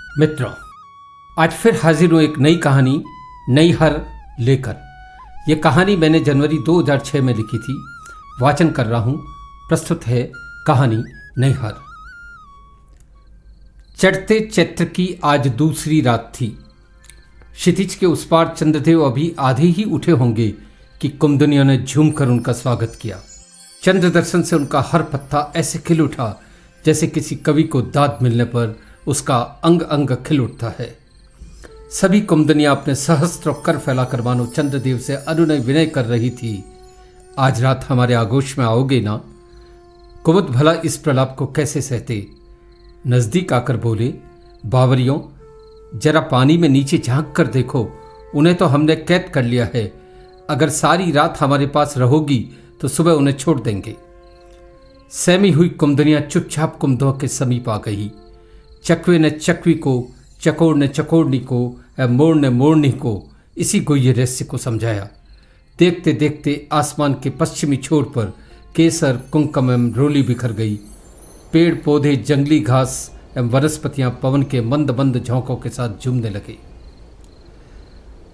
मित्रों, आज फिर हाजिर हूँ एक नई कहानी नई हर लेकर। यह कहानी मैंने जनवरी 2006 में लिखी थी। वाचन कर रहा हूँ। प्रस्तुत है कहानी नई हर। चढ़ते चैत्र की आज दूसरी रात थी। क्षितिज के उस पार चंद्रदेव अभी आधे ही उठे होंगे कि कुमदुनियों ने झूम कर उनका स्वागत किया। चंद्र दर्शन से उनका हर पत्ता ऐसे खिल उठा जैसे किसी कवि को दाद मिलने पर उसका अंग अंग खिल उठता है। सभी कुमदनियां अपने सहस्त्र कर फैलाकर मानो चंद्रदेव से अनुनय विनय कर रही थी। आज रात हमारे आगोश में आओगे ना? कुमुद भला इस प्रलाप को कैसे सहते। नजदीक आकर बोले, बावरियों, जरा पानी में नीचे झांक कर देखो, उन्हें तो हमने कैद कर लिया है। अगर सारी रात हमारे पास रहोगी तो सुबह उन्हें छोड़ देंगे। सहमी हुई कुमदनियां चुपचाप कुमुदों के समीप आ गई। चकवे ने चकवी को, चकोर ने चकोरनी को, मोर ने मोरनी को इसी गुह्य रहस्य को समझाया। देखते देखते आसमान के पश्चिमी छोर पर केसर, कुंकुम एवं रोली बिखर गई। पेड़ पौधे, जंगली घास एवं वनस्पतियां पवन के मंद मंद झोंकों के साथ झूमने लगे।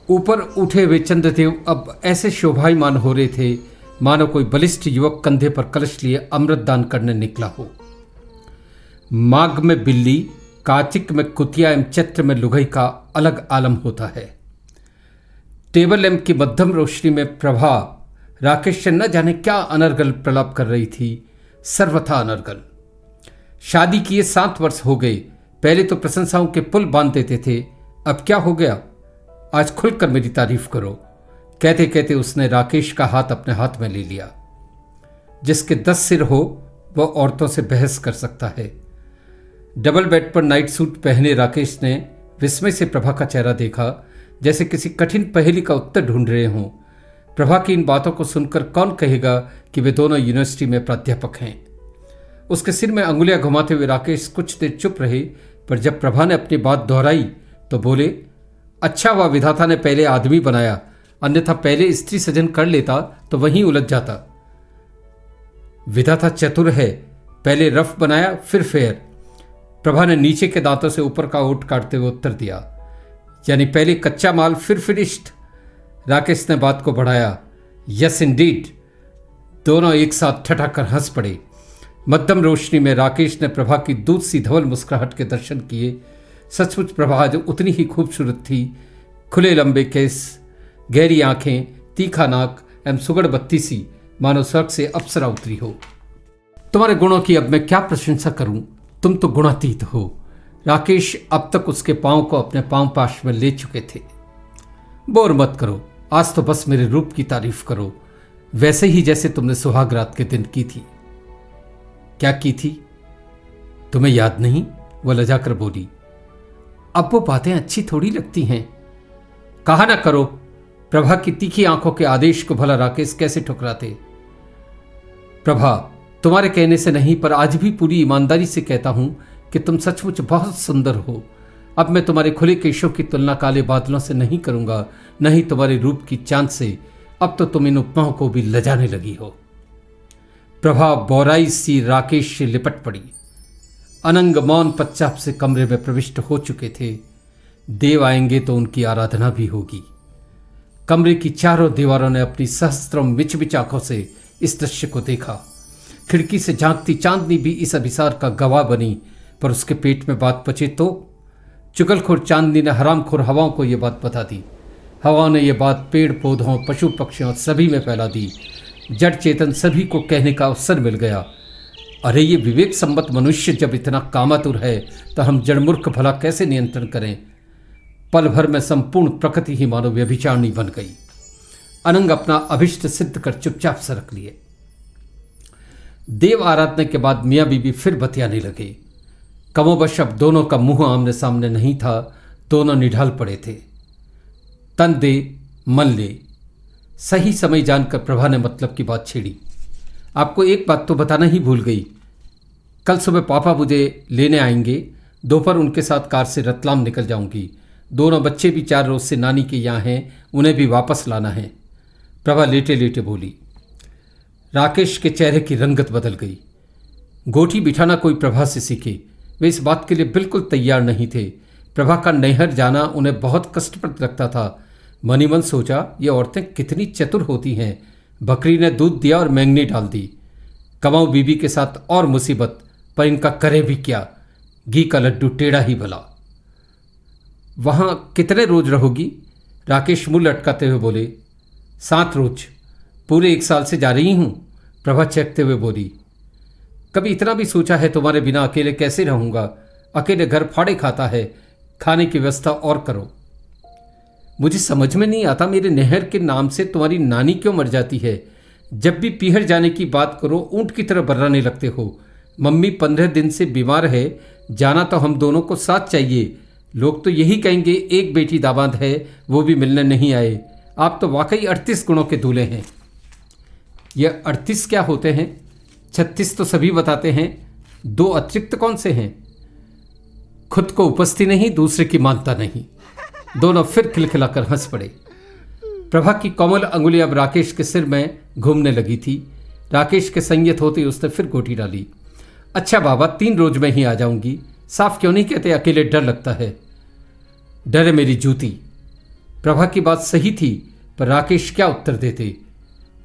ऊपर उठे हुए चंद्रदेव अब ऐसे शोभायमान हो रहे थे मानो कोई बलिष्ठ युवक कंधे पर कलश लिए अमृत दान करने निकला हो। माघ में बिल्ली, कार्तिक में कुतिया एवं चैत्र में लुघई का अलग आलम होता है। टेबल लैंप की मध्यम रोशनी में प्रभा राकेश से न जाने क्या अनर्गल प्रलाप कर रही थी। सर्वथा अनर्गल। शादी किए 7 वर्ष हो गए। पहले तो प्रशंसाओं के पुल बांध देते थे, अब क्या हो गया? आज खुलकर मेरी तारीफ करो। कहते कहते उसने राकेश का हाथ अपने हाथ में ले लिया। जिसके 10 सिर हो वह औरतों से बहस कर सकता है। डबल बेड पर नाइट सूट पहने राकेश ने विस्मय से प्रभा का चेहरा देखा, जैसे किसी कठिन पहेली का उत्तर ढूंढ रहे हों। प्रभा की इन बातों को सुनकर कौन कहेगा कि वे दोनों यूनिवर्सिटी में प्राध्यापक हैं। उसके सिर में अंगुलियां घुमाते हुए राकेश कुछ देर चुप रहे, पर जब प्रभा ने अपनी बात दोहराई तो बोले, अच्छा हुआ विधाता ने पहले आदमी बनाया, अन्यथा पहले स्त्री सजन कर लेता तो वहीं उलझ जाता। विधाता चतुर है, पहले रफ बनाया फिर फेयर। प्रभा ने नीचे के दांतों से ऊपर का ओठ काटते हुए उत्तर दिया, यानी पहले कच्चा माल फिर फिनिश्ड। राकेश ने बात को बढ़ाया, यस इंडीड। दोनों एक साथ ठठाकर हंस पड़े। मध्यम रोशनी में राकेश ने प्रभा की दूध सी धवल मुस्कुराहट के दर्शन किए। सचमुच प्रभा आज उतनी ही खूबसूरत थी। खुले लंबे केस, गहरी आंखें, तीखा नाक एवं सुगड़ बत्ती सी, मानो स्वर्ग से अप्सरा उतरी हो। तुम्हारे गुणों की अब मैं क्या प्रशंसा करूं, तुम तो गुणातीत हो। राकेश अब तक उसके पांव को अपने पांव पाश में ले चुके थे। बोर मत करो, आज तो बस मेरे रूप की तारीफ करो, वैसे ही जैसे तुमने सुहाग रात के दिन की थी। क्या की थी? तुम्हें याद नहीं? वह लजाकर बोली। अब वो बातें अच्छी थोड़ी लगती हैं। कहा ना करो। प्रभा की तीखी आंखों के आदेश को भला राकेश कैसे ठुकराते। प्रभा, तुम्हारे कहने से नहीं, पर आज भी पूरी ईमानदारी से कहता हूं कि तुम सचमुच बहुत सुंदर हो। अब मैं तुम्हारे खुले केशों की तुलना काले बादलों से नहीं करूंगा, नहीं तुम्हारे रूप की चांद से। अब तो तुम इन उपमाओं को भी लजाने लगी हो। प्रभा बौराई सी राकेश से लिपट पड़ी। अनंग मौन पश्चात से कमरे में प्रविष्ट हो चुके थे। देव आएंगे तो उनकी आराधना भी होगी। कमरे की चारों दीवारों ने अपनी सहस्त्रों मिचमिच आंखों से इस दृश्य को देखा। खिड़की से झांकती चांदनी भी इस अभिसार का गवाह बनी, पर उसके पेट में बात पचे तो। चुगलखोर चांदनी ने हरामखोर हवाओं को यह बात बता दी। हवाओं ने यह बात पेड़ पौधों, पशु पक्षियों सभी में फैला दी। जड़ चेतन सभी को कहने का अवसर मिल गया, अरे ये विवेक संबत मनुष्य जब इतना कामातुर है तो हम जड़मूर्ख भला कैसे नियंत्रण करें। पल भर में संपूर्ण प्रकृति ही मानो व्यभिचारिणी बन गई। अनंग अपना अभिष्ट सिद्ध कर चुपचाप सरक लिए। देव आराधना के बाद मियाँ बीबी फिर बतियाने लगे। कमोबश अब दोनों का मुंह आमने सामने नहीं था, दोनों निढाल पड़े थे। तन दे मन ले। सही समय जानकर प्रभा ने मतलब की बात छेड़ी। आपको एक बात तो बताना ही भूल गई, कल सुबह पापा मुझे लेने आएंगे। दोपहर उनके साथ कार से रतलाम निकल जाऊंगी। दोनों बच्चे भी 4 रोज से नानी के यहाँ हैं, उन्हें भी वापस लाना है। प्रभा लेटे लेटे बोली। राकेश के चेहरे की रंगत बदल गई। गोटी बिठाना कोई प्रभा से सीखे, वे इस बात के लिए बिल्कुल तैयार नहीं थे, प्रभा का नैहर जाना उन्हें बहुत कष्टप्रद लगता था। मन ही मन सोचा, ये औरतें कितनी चतुर होती हैं। बकरी ने दूध दिया और मैंगनी डाल दी। कमाऊ बीबी के साथ और मुसीबत, पर इनका करे भी क्या, घी का लड्डू टेढ़ा ही भला। वहां कितने रोज रहोगी? राकेश मुंह लटकाते हुए बोले। 7 रोज। पूरे 1 साल से जा रही हूं, प्रभा चेखते हुए बोली। कभी इतना भी सोचा है तुम्हारे बिना अकेले कैसे रहूंगा? अकेले घर फाड़े खाता है, खाने की व्यवस्था और करो। मुझे समझ में नहीं आता, मेरे नहर के नाम से तुम्हारी नानी क्यों मर जाती है? जब भी पीहर जाने की बात करो ऊंट की तरह बर्राने लगते हो। मम्मी 15 दिन से बीमार है, जाना तो हम दोनों को साथ चाहिए। लोग तो यही कहेंगे एक बेटी दामाद है, वो भी मिलने नहीं आए। आप तो वाकई 38 गुणों के दूल्हे हैं। यह 38 क्या होते हैं? 36 तो सभी बताते हैं, 2 अतिरिक्त कौन से हैं? खुद को उपस्थिति नहीं, दूसरे की मानता नहीं। दोनों फिर खिलखिलाकर हंस पड़े। प्रभा की कोमल अंगुली अब राकेश के सिर में घूमने लगी थी। राकेश के संयत होते उसने फिर गोटी डाली। अच्छा बाबा, 3 रोज में ही आ जाऊंगी। साफ क्यों नहीं कहते? अकेले डर लगता है। डर है मेरी जूती। प्रभा की बात सही थी, पर राकेश क्या उत्तर देते?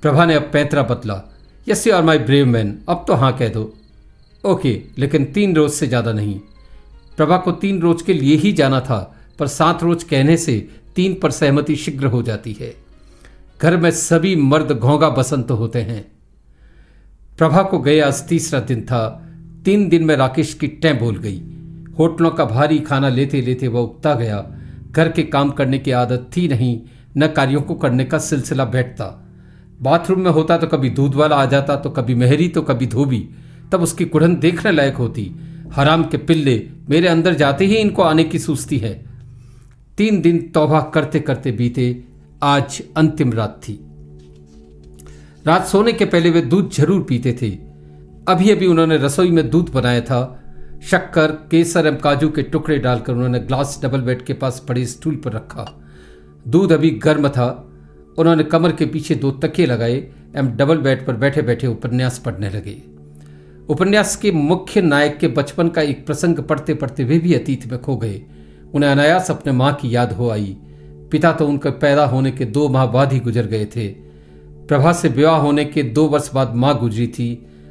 प्रभा ने अब पैंतरा बदला। Yes you are my brave man, अब तो हाँ कह दो। ओके, लेकिन 3 रोज से ज़्यादा नहीं। प्रभा को 3 रोज के लिए ही जाना था, पर 7 रोज कहने से 3 पर सहमति शीघ्र हो जाती है। घर में सभी मर्द घोंघा बसंत होते हैं। प्रभा को गए आज 3रा दिन था। 3 दिन में राकेश की टें बोल गई। होटलों का भारी खाना लेते लेते वह उगता गया। घर के काम करने की आदत थी नहीं, न कार्यों को करने का सिलसिला बैठता। बाथरूम में होता तो कभी दूध वाला आ जाता, तो कभी मेहरी, तो कभी धोबी। तब उसकी कुढ़न देखने लायक होती। हराम के पिल्ले, मेरे अंदर जाते ही इनको आने की सूझती है। 3 दिन तौबा करते करते बीते। आज अंतिम रात थी। रात सोने के पहले वे दूध जरूर पीते थे। अभी अभी उन्होंने रसोई में दूध बनाया था। शक्कर, केसर एवं काजू के टुकड़े डालकर उन्होंने ग्लास डबल बेड के पास पड़े स्टूल पर रखा। दूध अभी गर्म था। उन्होंने कमर के पीछे 2 तकिए लगाए एवं डबल बेड पर बैठे बैठे उपन्यास पढ़ने लगे। उपन्यास के मुख्य नायक के बचपन का एक प्रसंग पढ़ते पढ़ते वे भी अतीत में खो गए। उन्हें अनायास अपने माँ की याद हो आई। पिता तो उनके पैदा होने के 2 माह बाद ही गुजर गए थे। प्रभा से विवाह होने के 2 वर्ष बाद माँ गुजरी थी।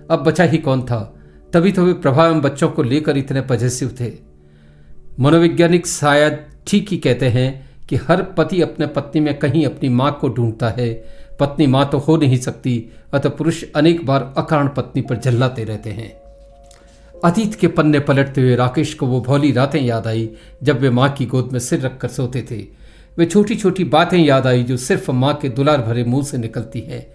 अब बचा ही कौन था? तभी तो वे प्रभा एवं बच्चों को लेकर इतने पजेसिव थे। मनोवैज्ञानिक शायद ठीक ही कहते हैं कि हर पति अपने पत्नी में कहीं अपनी माँ को ढूंढता है। पत्नी माँ तो हो नहीं सकती, अतः पुरुष अनेक बार अकारण पत्नी पर झल्लाते रहते हैं। अतीत के पन्ने पलटते हुए राकेश को वो भोली रातें याद आई जब वे माँ की गोद में सिर रखकर सोते थे। वे छोटी छोटी बातें याद आई जो सिर्फ माँ के दुलार भरे मुंह से निकलती हैं।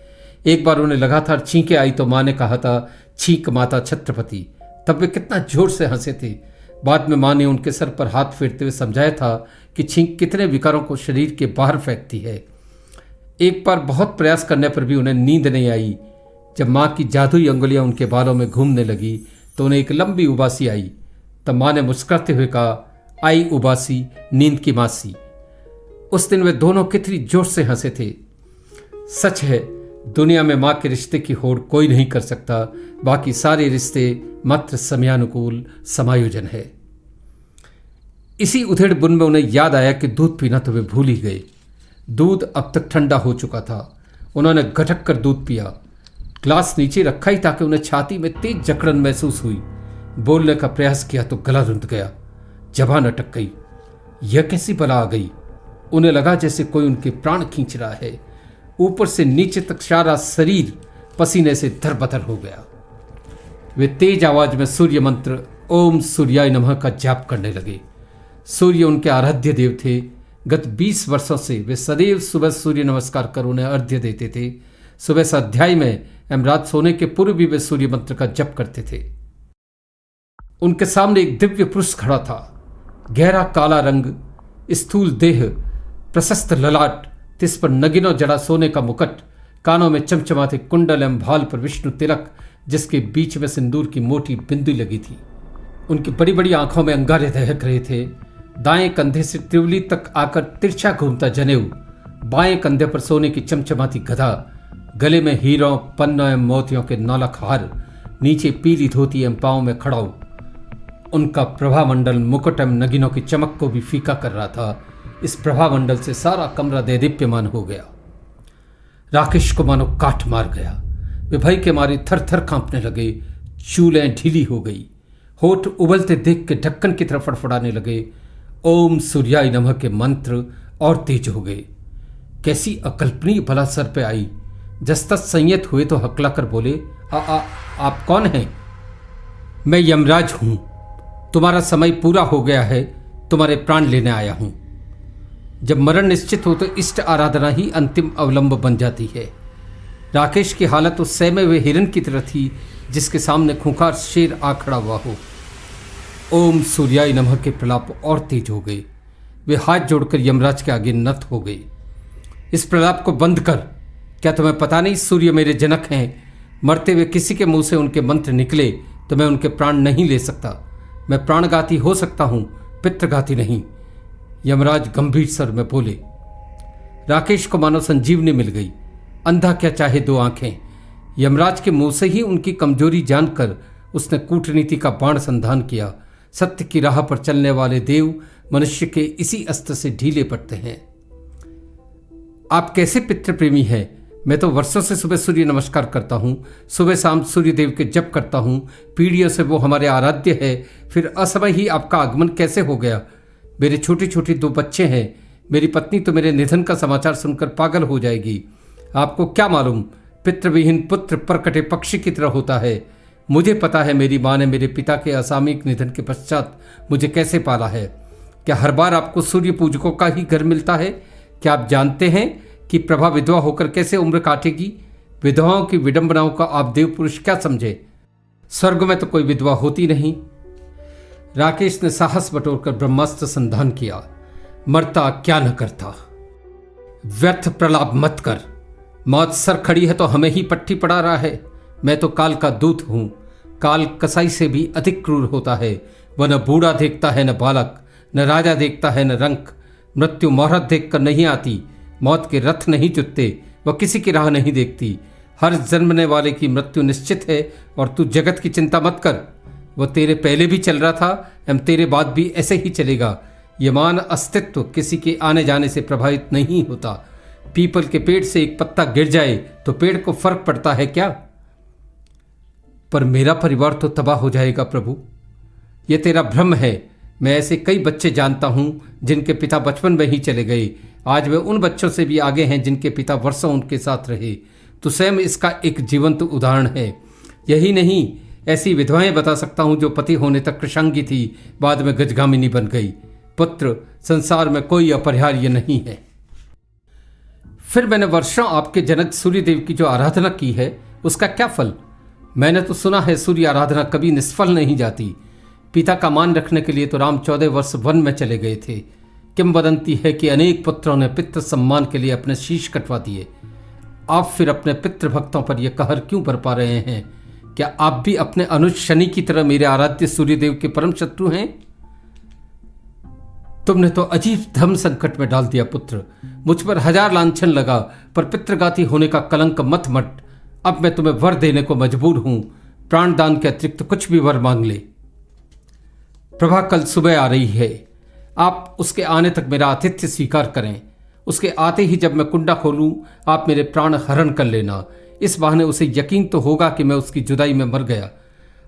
एक बार उन्हें लगातार छींकें आई तो माँ ने कहा था, छींक माता छत्रपति। तब वे कितना जोर से हंसे थे। बाद में माँ ने उनके सर पर हाथ फेरते हुए समझाया था कि छींक कितने विकारों को शरीर के बाहर फेंकती है। एक बार बहुत प्रयास करने पर भी उन्हें नींद नहीं आई। जब माँ की जादुई अंगुलियां उनके बालों में घूमने लगी तो उन्हें एक लंबी उबासी आई। तब माँ ने मुस्कुराते हुए कहा, आई उबासी नींद की मासी। उस दिन वे दोनों कितनी जोर से हंसे थे। सच है, दुनिया में माँ के रिश्ते की होड़ कोई नहीं कर सकता। बाकी सारे रिश्ते मात्र समयानुकूल समायोजन है। इसी उधेड़ बुन में उन्हें याद आया कि दूध पीना तो वे भूल ही गए। दूध अब तक ठंडा हो चुका था। उन्होंने घटक कर दूध पिया। ग्लास नीचे रखा ही ताकि उन्हें छाती में तेज जकड़न महसूस हुई। बोलने का प्रयास किया तो गला रुंध गया, जबान अटक गई। यह कैसी बला आ गई? उन्हें लगा जैसे कोई उनके प्राण खींच रहा है। ऊपर से नीचे तक सारा शरीर पसीने से दरबदर हो गया। वे तेज आवाज में सूर्य मंत्र ओम सूर्याय नमः का जाप करने लगे। सूर्य उनके आराध्य देव थे। गत 20 वर्षों से वे सदैव सुबह सूर्य नमस्कार कर उन्हें अर्घ्य देते थे। सुबह स्वाध्याय में एवं रात सोने के पूर्व भी वे सूर्य मंत्र का जप करते थे। उनके सामने एक दिव्य पुरुष खड़ा था। गहरा काला रंग, स्थूल देह, प्रशस्त ललाट, तिस पर नगिनों जड़ा सोने का मुकुट, कानों में चमचमाते कुंडल एवं भाल पर विष्णु तिलक, जिसके बीच में सिंदूर की मोटी बिंदु लगी थी। उनकी बड़ी बड़ी आंखों में अंगारे दहक रहे थे। दाएं कंधे से त्रिवली तक आकर तिरछा घूमता जनेऊ, बाएं कंधे पर सोने की चमचमाती गदा, गले में हीरों, पन्नों एवं मोतियों के नौलख हार, नीचे पीली धोती एवं पांव में खड़ाऊ। उनका प्रभामंडल मुकुट एवं नगिनों की चमक को भी फीका कर रहा था। इस प्रभामंडल से सारा कमरा देदीप्यमान हो गया। राकेश को मानो काट मार गया। वे भय के मारे थर थर कांपने लगे। चूलें ढीली हो गई। होठ उबलते देख के ढक्कन की तरफ फड़फड़ाने लगे। ओम सूर्याय नमः के मंत्र और तेज हो गए। कैसी अकल्पनीय बला सर पे आई। जस्तस संयत हुए तो हकला कर बोले, आप कौन हैं? मैं यमराज हूं। तुम्हारा समय पूरा हो गया है। तुम्हारे प्राण लेने आया हूं। जब मरण निश्चित हो तो इष्ट आराधना ही अंतिम अवलंब बन जाती है। राकेश की हालत उस सहमे हुए हिरन की तरह थी जिसके सामने खूंखार शेर आ खड़ा हुआ हो। ओम सूर्याय नमः के प्रलाप और तेज हो गए। वे हाथ जोड़कर यमराज के आगे नत हो गए। इस प्रलाप को बंद कर। क्या तुम्हें पता नहीं सूर्य मेरे जनक हैं? मरते हुए किसी के मुंह से उनके मंत्र निकले तो मैं उनके प्राण नहीं ले सकता। मैं प्राणघाती हो सकता हूं, पितृघाती नहीं। यमराज गंभीर स्वर में बोले। राकेश को मानो संजीवनी मिल गई। अंधा क्या चाहे दो आंखें। यमराज के मुंह से ही उनकी कमजोरी जानकर उसने कूटनीति का बाण संधान किया। सत्य की राह पर चलने वाले देव मनुष्य के इसी अस्त्र से ढीले पड़ते हैं। आप कैसे पितृप्रेमी हैं? मैं तो वर्षों से सुबह सूर्य नमस्कार करता हूं, सुबह शाम सूर्य देव के जप करता हूं। पीढ़ियों से वो हमारे आराध्य है। फिर असमय ही आपका आगमन कैसे हो गया? मेरे छोटे छोटे 2 बच्चे हैं। मेरी पत्नी तो मेरे निधन का समाचार सुनकर पागल हो जाएगी। आपको क्या मालूम, पितृविहीन पुत्र परकटे पक्षी की तरह होता है। मुझे पता है मेरी माँ ने मेरे पिता के असामयिक निधन के पश्चात मुझे कैसे पाला है। क्या हर बार आपको सूर्य पूजकों का ही घर मिलता है? क्या आप जानते हैं कि प्रभा विधवा होकर कैसे उम्र काटेगी? विधवाओं की विडंबनाओं का आप देव पुरुष क्या समझे? स्वर्ग में तो कोई विधवा होती नहीं। राकेश ने साहस बटोरकर ब्रह्मास्त्र संधान किया। मरता क्या न करता। व्यर्थ प्रलाप मत कर। मौत सर खड़ी है तो हमें ही पट्टी पड़ा रहा है। मैं तो काल का दूत हूं। काल कसाई से भी अधिक क्रूर होता है। वह न बूढ़ा देखता है न बालक, न राजा देखता है न रंक। मृत्यु मुहूर्त देखकर नहीं आती। मौत के रथ नहीं जुटते। वह किसी की राह नहीं देखती। हर जन्मने वाले की मृत्यु निश्चित है और तू जगत की चिंता मत कर। वह तेरे पहले भी चल रहा था एवं तेरे बाद भी ऐसे ही चलेगा। यमान अस्तित्व किसी के आने जाने से प्रभावित नहीं होता। पीपल के पेड़ से एक पत्ता गिर जाए तो पेड़ को फर्क पड़ता है क्या? पर मेरा परिवार तो तबाह हो जाएगा प्रभु। यह तेरा भ्रम है। मैं ऐसे कई बच्चे जानता हूं जिनके पिता बचपन में ही चले गए। आज वे उन बच्चों से भी आगे हैं जिनके पिता वर्षों उनके साथ रहे। तो स्वयं इसका एक जीवंत उदाहरण है। यही नहीं, ऐसी विधवाएं बता सकता हूं जो पति होने तक कृशांगी थी, बाद में गजगामिनी बन गई। पुत्र, संसार में कोई अपरिहार्य नहीं है। फिर मैंने वर्षों आपके जनक सूर्यदेव की जो आराधना की है उसका क्या फल? मैंने तो सुना है सूर्य आराधना कभी निष्फल नहीं जाती। पिता का मान रखने के लिए तो राम 14 वर्ष वन में चले गए थे। किंवदंती है कि अनेक पुत्रों ने पितृ सम्मान के लिए अपने शीश कटवा दिए। आप फिर अपने पितृभक्तों पर यह कहर क्यों बरपा रहे हैं? क्या आप भी अपने अनुज शनि की तरह मेरे आराध्य सूर्यदेव के परम शत्रु हैं? तुमने तो अजीब धर्म संकट में डाल दिया पुत्र। मुझ पर 1000 लांछन लगा पर पितृघाती होने का कलंक मत मट। अब मैं तुम्हें वर देने को मजबूर हूं। प्राणदान के अतिरिक्त कुछ भी वर मांग ले। प्रभा कल सुबह आ रही है। आप उसके आने तक मेरा आतिथ्य स्वीकार करें। उसके आते ही जब मैं कुंडा खोलूं आप मेरे प्राण हरण कर लेना। इस बहाने उसे यकीन तो होगा कि मैं उसकी जुदाई में मर गया।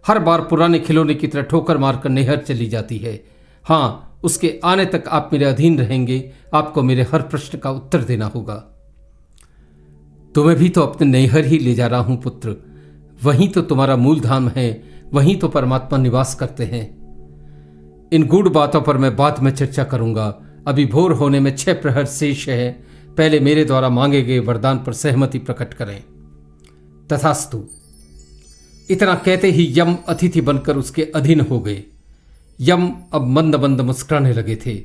हर बार पुराने खिलौने की तरह ठोकर मारकर नैहर चली जाती है। हाँ, उसके आने तक आप मेरे अधीन रहेंगे। आपको मेरे हर प्रश्न का उत्तर देना होगा। तुम्हें भी तो अपने नैहर ही ले जा रहा हूं पुत्र। वहीं तो तुम्हारा मूल धाम है। वहीं तो परमात्मा निवास करते हैं। इन गूढ़ बातों पर मैं बाद में चर्चा करूंगा। अभी भोर होने में 6 प्रहर शेष है। पहले मेरे द्वारा मांगे गए वरदान पर सहमति प्रकट करें। तथास्तु। इतना कहते ही यम अतिथि बनकर उसके अधीन हो गए। यम अब मंद मंद मुस्कुराने लगे थे।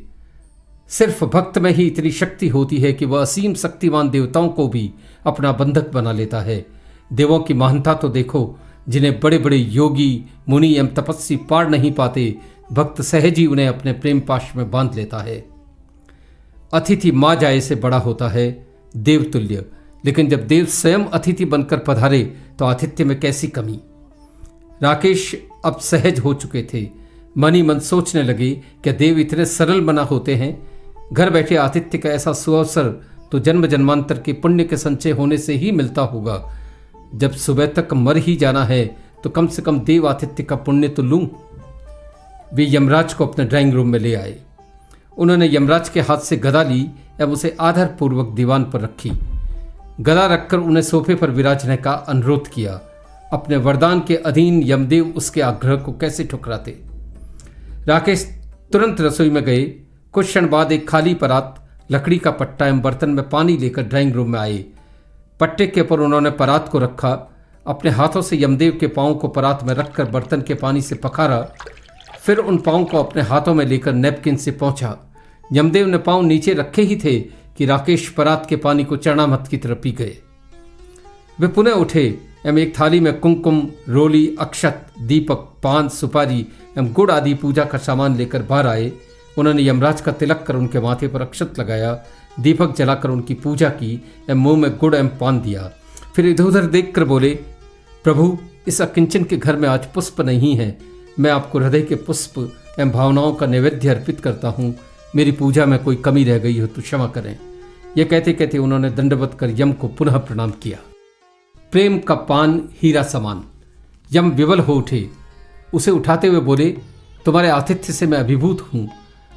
सिर्फ भक्त में ही इतनी शक्ति होती है कि वह असीम शक्तिमान देवताओं को भी अपना बंधक बना लेता है। देवों की महानता तो देखो, जिन्हें बड़े बड़े योगी मुनि एवं तपस्वी पार नहीं पाते, भक्त सहज ही उन्हें अपने प्रेम पाश में बांध लेता है। अतिथि माँ जाए से बड़ा होता है, देवतुल्य। लेकिन जब देव स्वयं अतिथि बनकर पधारे तो आतिथ्य में कैसी कमी। राकेश अब सहज हो चुके थे। मन ही मन सोचने लगे कि देव इतने सरल मना होते हैं। घर बैठे आतिथ्य का ऐसा सुअवसर तो जन्म जन्मांतर के पुण्य के संचय होने से ही मिलता होगा। जब सुबह तक मर ही जाना है तो कम से कम देव आतिथ्य का पुण्य तो लूं। वे यमराज को अपने ड्राइंग रूम में ले आए। उन्होंने यमराज के हाथ से गदा ली एवं उसे आदरपूर्वक दीवान पर रखी। गदा रखकर उन्हें सोफे पर विराजने का अनुरोध किया। अपने वरदान के अधीन यमदेव उसके आग्रह को कैसे ठुकराते। राकेश तुरंत रसोई में गए। कुछ क्षण बाद एक खाली परात, लकड़ी का पट्टा एवं बर्तन में पानी लेकर ड्राइंग रूम में आए। पट्टे के ऊपर उन्होंने परात को रखा। अपने हाथों से यमदेव के पांव को परात में रखकर बर्तन के पानी से पखारा। फिर उन पांव को अपने हाथों में लेकर नैपकिन से पोंछा। यमदेव ने पांव नीचे रखे ही थे कि राकेश परात के पानी को चरणामत की तरफ पी गए। वे पुनः उठे एवं एक थाली में कुमकुम, रोली, अक्षत, दीपक, पान, सुपारी एवं गुड़ आदि पूजा का सामान लेकर बाहर आए। उन्होंने यमराज का तिलक कर उनके माथे पर अक्षत लगाया, दीपक जलाकर उनकी पूजा की एवं मुंह में गुड़ एवं पान दिया। फिर इधर उधर देखकर बोले, प्रभु, इस अकिंचन के घर में आज पुष्प नहीं है। मैं आपको हृदय के पुष्प एवं भावनाओं का नैवेद्य अर्पित करता हूँ। मेरी पूजा में कोई कमी रह गई हो तो क्षमा करें। यह कहते कहते उन्होंने दंडवत कर यम को पुनः प्रणाम किया। प्रेम का पान हीरा समान। यम विवल हो उठे। उसे उठाते हुए बोले, तुम्हारे आतिथ्य से मैं अभिभूत हूँ।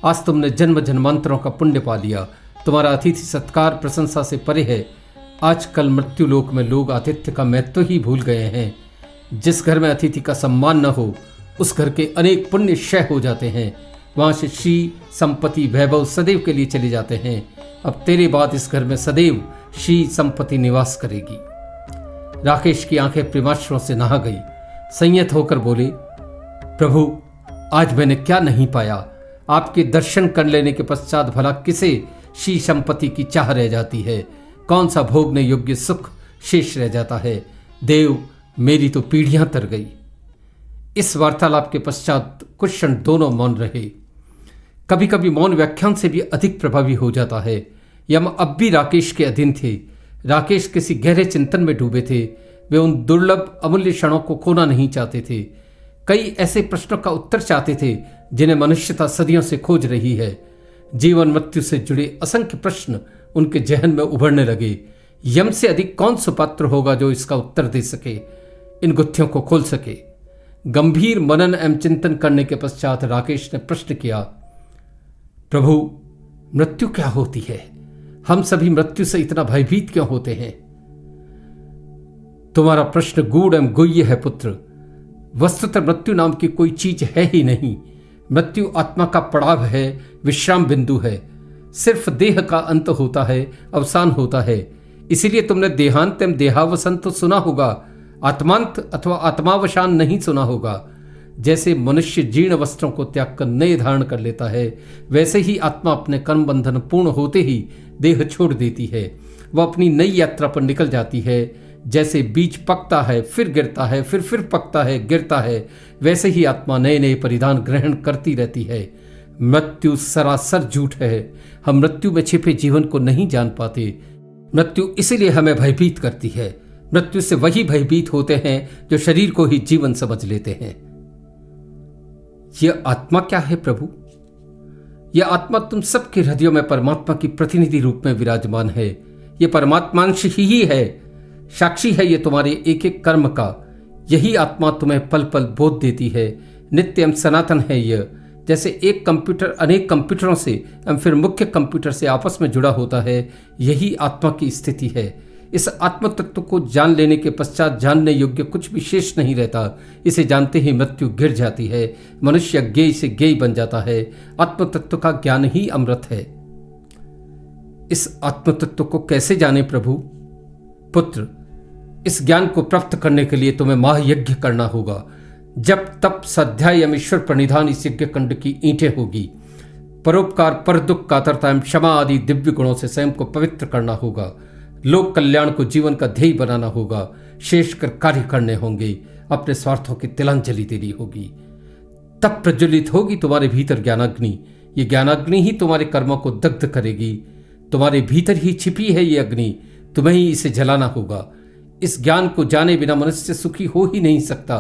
आज तुमने जन्म जन्मांतरों का पुण्य पा लिया। तुम्हारा अतिथि सत्कार प्रशंसा से परे है। आजकल मृत्युलोक में लोग आतिथ्य का महत्व ही भूल गए हैं। जिस घर में अतिथि का सम्मान न हो उस घर के अनेक पुण्य क्षय हो जाते हैं। वहां से श्री, संपत्ति, वैभव सदैव के लिए चले जाते हैं। अब तेरे बाद इस घर में सदैव श्री संपत्ति निवास करेगी। राकेश की आंखें प्रेमाश्रुओं से नहा गई। संयत होकर बोले, प्रभु, आज मैंने क्या नहीं पाया। आपके दर्शन कर लेने के पश्चात भला किसे श्री संपत्ति की चाह रह जाती है। कौन सा भोगने योग्य सुख शेष रह जाता है। देव, मेरी तो पीढ़ियां तर गई। इस वार्तालाप के पश्चात कुछ क्षण दोनों मौन रहे। कभी कभी मौन व्याख्यान से भी अधिक प्रभावी हो जाता है। यम अब भी राकेश के अधीन थे। राकेश किसी गहरे चिंतन में डूबे थे। वे उन दुर्लभ अमूल्य क्षणों को खोना नहीं चाहते थे। कई ऐसे प्रश्नों का उत्तर चाहते थे जिन्हें मनुष्यता सदियों से खोज रही है। जीवन मृत्यु से जुड़े असंख्य प्रश्न उनके जहन में उभरने लगे। यम से अधिक कौन सुपात्र होगा जो इसका उत्तर दे सके, इन गुत्थियों को खोल सके। गंभीर मनन एवं चिंतन करने के पश्चात राकेश ने प्रश्न किया, प्रभु, मृत्यु क्या होती है। हम सभी मृत्यु से इतना भयभीत क्यों होते हैं। तुम्हारा प्रश्न गूढ़ एवं गुह्य है पुत्र। वस्तुतः मृत्यु नाम की कोई चीज है ही नहीं। मृत्यु आत्मा का पड़ाव है, विश्राम बिंदु है। सिर्फ देह का अंत होता है, अवसान होता है। इसीलिए तुमने देहांत एवं देहावसान तो सुना होगा, आत्मांत अथवा आत्मावसान नहीं सुना होगा। जैसे मनुष्य जीर्ण वस्त्रों को त्याग कर नए धारण कर लेता है, वैसे ही आत्मा अपने कर्म बंधन पूर्ण होते ही देह छोड़ देती है। वह अपनी नई यात्रा पर निकल जाती है। जैसे बीज पकता है, फिर गिरता है, फिर पकता है, गिरता है, वैसे ही आत्मा नए नए परिधान ग्रहण करती रहती है। मृत्यु सरासर झूठ है। हम मृत्यु में छिपे जीवन को नहीं जान पाते। मृत्यु इसीलिए हमें भयभीत करती है। मृत्यु से वही भयभीत होते हैं जो शरीर को ही जीवन समझ लेते हैं। यह आत्मा क्या है प्रभु। यह आत्मा तुम सबके हृदयों में परमात्मा की प्रतिनिधि रूप में विराजमान है। यह परमात्मांश ही है। साक्षी है ये तुम्हारे एक एक कर्म का। यही आत्मा तुम्हें पल पल बोध देती है। नित्य एवं सनातन है यह। जैसे एक कंप्यूटर अनेक कंप्यूटरों से एवं फिर मुख्य कंप्यूटर से आपस में जुड़ा होता है, यही आत्मा की स्थिति है। इस आत्म तत्व को जान लेने के पश्चात जानने योग्य कुछ भी शेष नहीं रहता। इसे जानते ही मृत्यु गिर जाती है। मनुष्य ज्ञेय से ज्ञेय बन जाता है। आत्म तत्व का ज्ञान ही अमृत है। इस आत्म तत्व को कैसे जाने प्रभु। पुत्र, इस ज्ञान को प्राप्त करने के लिए तुम्हें महायज्ञ करना होगा। जब तप स्वाध्याय एवं ईश्वर प्रणिधान इस यज्ञ कंड की ईंटें होगी। परोपकार, पर दुख, कातरता एवं क्षमा आदि दिव्य गुणों से स्वयं को पवित्र करना होगा। लोक कल्याण को जीवन का ध्येय बनाना होगा। शेष कर कार्य करने होंगे। अपने स्वार्थों की तिलांजलि देनी होगी। तब प्रज्वलित होगी तुम्हारे भीतर ज्ञानाग्नि। ये ज्ञानाग्नि ही तुम्हारे कर्मों को दग्ध करेगी। तुम्हारे भीतर ही छिपी है ये अग्नि, तुम्हें ही इसे जलाना होगा। इस ज्ञान को जाने बिना मनुष्य सुखी हो ही नहीं सकता।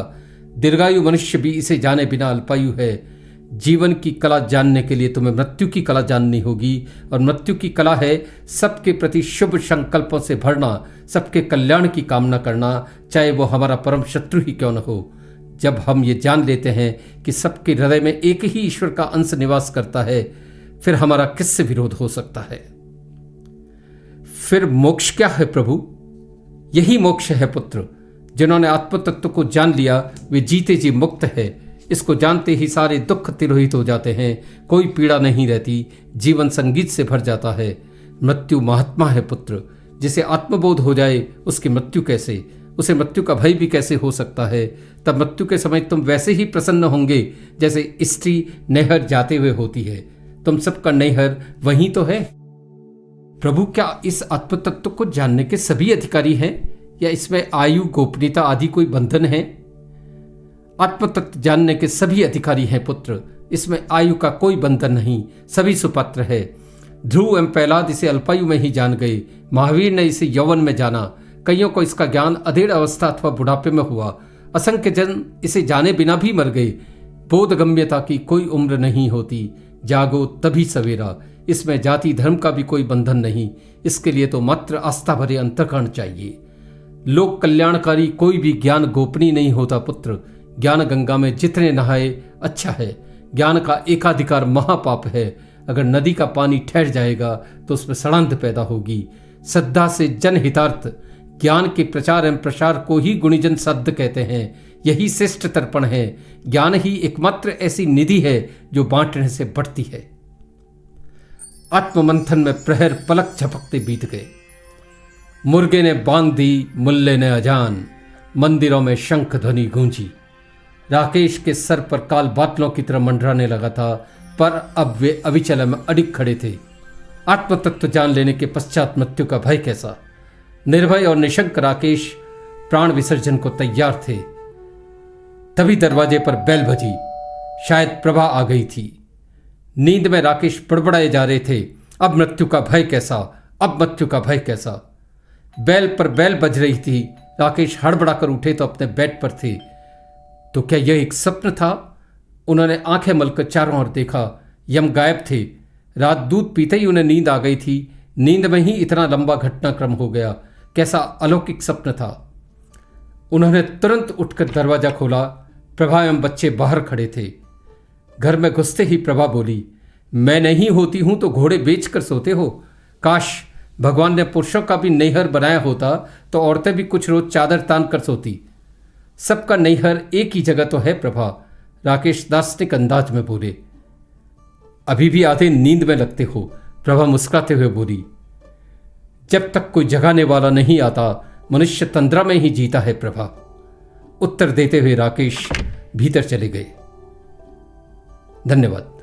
दीर्घायु मनुष्य भी इसे जाने बिना अल्पायु है। जीवन की कला जानने के लिए तुम्हें मृत्यु की कला जाननी होगी, और मृत्यु की कला है सबके प्रति शुभ संकल्पों से भरना, सबके कल्याण की कामना करना, चाहे वो हमारा परम शत्रु ही क्यों न हो। जब हम ये जान लेते हैं कि सबके हृदय में एक ही ईश्वर का अंश निवास करता है, फिर हमारा किससे विरोध हो सकता है। फिर मोक्ष क्या है प्रभु? यही मोक्ष है पुत्र। जिन्होंने आत्म तत्व को जान लिया वे जीते जी मुक्त है। इसको जानते ही सारे दुख तिरोहित हो जाते हैं, कोई पीड़ा नहीं रहती, जीवन संगीत से भर जाता है। मृत्यु महात्मा है पुत्र। जिसे आत्मबोध हो जाए उसकी मृत्यु कैसे, उसे मृत्यु का भय भी कैसे हो सकता है। तब मृत्यु के समय तुम वैसे ही प्रसन्न होंगे जैसे स्त्री नहर जाते हुए होती है। तुम सबका नैहर वही तो है। प्रभु, क्या इस आत्म तत्व को जानने के सभी अधिकारी हैं, या इसमें आयु, गोपनीयता आदि कोई बंधन है? आत्म तत्व जानने के सभी अधिकारी हैं पुत्र। इसमें आयु का कोई बंधन नहीं, सभी सुपात्र है। ध्रुव एवं प्रहलाद इसे अल्पायु में ही जान गए। महावीर ने इसे यौवन में जाना। कईयों को इसका ज्ञान अधेड़ अवस्था अथवा बुढ़ापे में हुआ। असंख्य जन इसे जाने बिना भी मर गए। बोधगम्यता की कोई उम्र नहीं होती। जागो तभी सवेरा। इसमें जाति धर्म का भी कोई बंधन नहीं। इसके लिए तो मात्र आस्था भरे अंतःकरण चाहिए। लोक कल्याणकारी कोई भी ज्ञान गोपनीय नहीं होता पुत्र। ज्ञान गंगा में जितने नहाए अच्छा है। ज्ञान का एकाधिकार महापाप है। अगर नदी का पानी ठहर जाएगा तो उसमें सड़ांध पैदा होगी। श्रद्धा से जनहितार्थ ज्ञान के प्रचार एवं प्रसार को ही गुणीजन शब्द कहते हैं। यही श्रेष्ठ तर्पण है। ज्ञान ही एकमात्र ऐसी निधि है जो बांटने से बढ़ती है। आत्ममंथन में प्रहर पलक झपकते बीत गए। मुर्गे ने बांध दी, मुल्ले ने अजान। मंदिरों में शंख ध्वनि गूंजी। राकेश के सर पर काल बादलों की तरह मंडराने लगा था, पर अब वे अविचल में अडिग खड़े थे। आत्म तत्व जान लेने के पश्चात मृत्यु का भय कैसा। निर्भय और निशंक राकेश प्राण विसर्जन को तैयार थे। तभी दरवाजे पर बेल बजी। शायद प्रभा आ गई थी। नींद में राकेश बड़बड़ाए जा रहे थे। अब मृत्यु का भय कैसा, अब मृत्यु का भय कैसा। बैल पर बैल बज रही थी। राकेश हड़बड़ा कर उठे तो अपने बेड पर थे। तो क्या यह एक स्वप्न था? उन्होंने आंखें मलकर चारों ओर देखा। यम गायब थे। रात दूध पीते ही उन्हें नींद आ गई थी। नींद में ही इतना लंबा घटनाक्रम हो गया। कैसा अलौकिक स्वप्न था। उन्होंने तुरंत उठकर दरवाजा खोला। प्रभा एवं बच्चे बाहर खड़े थे। घर में घुसते ही प्रभा बोली, मैं नहीं होती हूं तो घोड़े बेचकर सोते हो। काश भगवान ने पुरुषों का भी नैहर बनाया होता तो औरतें भी कुछ रोज चादर तान कर सोती। सबका नैहर एक ही जगह तो है प्रभा। राकेश दार्शनिक अंदाज में बोले। अभी भी आधे नींद में लगते हो, प्रभा मुस्कुराते हुए बोली। जब तक कोई जगाने वाला नहीं आता मनुष्य तंद्रा में ही जीता है प्रभा। उत्तर देते हुए राकेश भीतर चले गए। धन्यवाद।